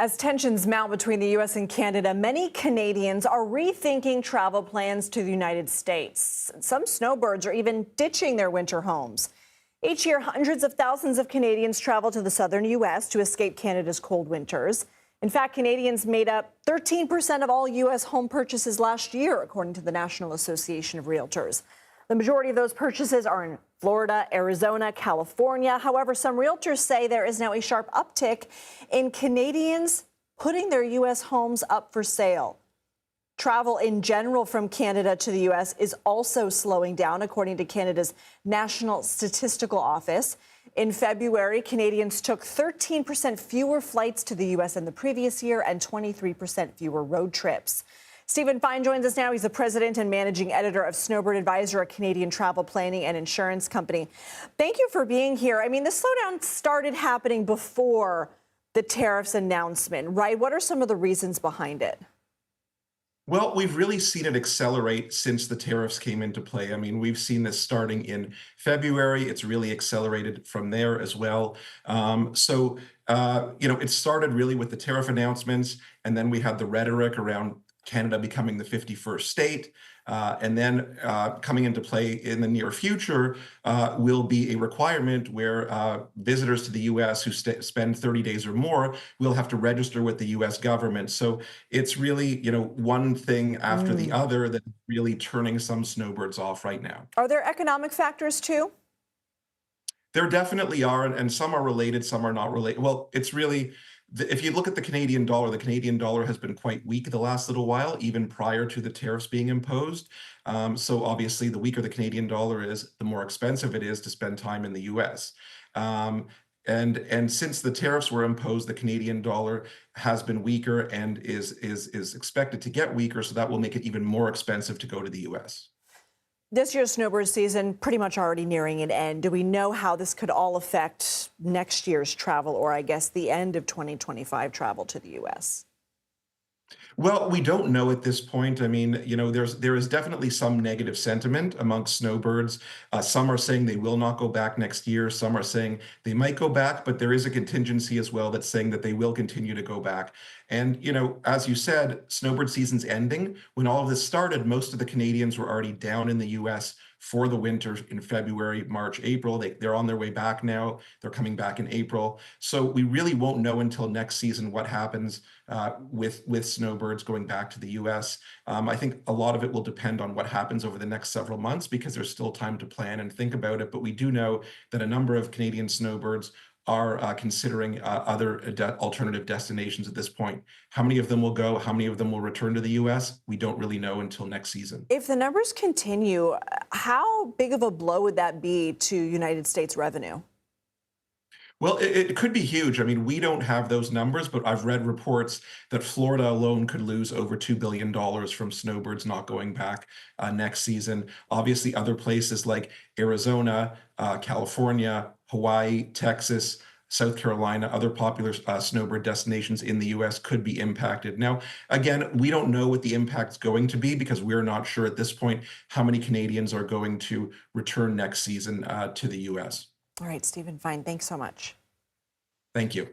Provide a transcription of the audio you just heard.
As tensions mount between the U.S. and Canada, many Canadians are rethinking travel plans to the United States. Some snowbirds are even ditching their winter homes. Each year, hundreds of thousands of Canadians travel to the southern U.S. to escape Canada's cold winters. In fact, Canadians made up 13% of all U.S. home purchases last year, according to the National Association of Realtors. The majority of those purchases are in Florida, Arizona, California. However, some realtors say there is now a sharp uptick in Canadians putting their U.S. homes up for sale. Travel in general from Canada to the U.S. is also slowing down, according to Canada's National Statistical Office. In February, Canadians took 13% fewer flights to the U.S. than the previous year and 23% fewer road trips. Stephen Fine joins us now. He's the president and managing editor of Snowbird Advisor, a Canadian travel planning and insurance company. Thank you for being here. I mean, the slowdown started happening before the tariffs announcement, right? What are some of the reasons behind it? Well, we've really seen it accelerate since the tariffs came into play. I mean, we've seen this starting in February. It's really accelerated from there as well. It started really with the tariff announcements, and then we had the rhetoric around Canada becoming the 51st state. And then coming into play in the near future will be a requirement where visitors to the U.S. who spend 30 days or more will have to register with the U.S. government. So it's really, one thing after the other that's really turning some snowbirds off right now. Are there economic factors too? There definitely are, and some are related, some are not related. Well, it's really, if you look at the Canadian dollar has been quite weak the last little while, even prior to the tariffs being imposed. So obviously, the weaker the Canadian dollar is, the more expensive it is to spend time in the U.S. And since the tariffs were imposed, the Canadian dollar has been weaker and is expected to get weaker. So that will make it even more expensive to go to the U.S. This year's snowbird season pretty much already nearing an end. Do we know how this could all affect next year's travel, or I guess the end of 2025 travel to the U.S.? Well, we don't know at this point. I mean, there is definitely some negative sentiment amongst snowbirds. Some are saying they will not go back next year. Some are saying they might go back, but there is a contingency as well that's saying that they will continue to go back. And, as you said, snowbird season's ending. When all of this started, most of the Canadians were already down in the U.S. for the winter in February, March, April. They're on their way back now. They're coming back in April. So we really won't know until next season what happens with snowbirds going back to the U.S. I think a lot of it will depend on what happens over the next several months because there's still time to plan and think about it. But we do know that a number of Canadian snowbirds are considering other alternative destinations at this point. How many of them will go? How many of them will return to the U.S.? We don't really know until next season. If the numbers continue, how big of a blow would that be to United States revenue? Well, it could be huge. I mean, we don't have those numbers, but I've read reports that Florida alone could lose over $2 billion from snowbirds not going back next season. Obviously, other places like Arizona, California, Hawaii, Texas, South Carolina, other popular snowbird destinations in the U.S. could be impacted. Now, again, we don't know what the impact's going to be because we're not sure at this point how many Canadians are going to return next season to the U.S. All right, Stephen Fine, thanks so much. Thank you.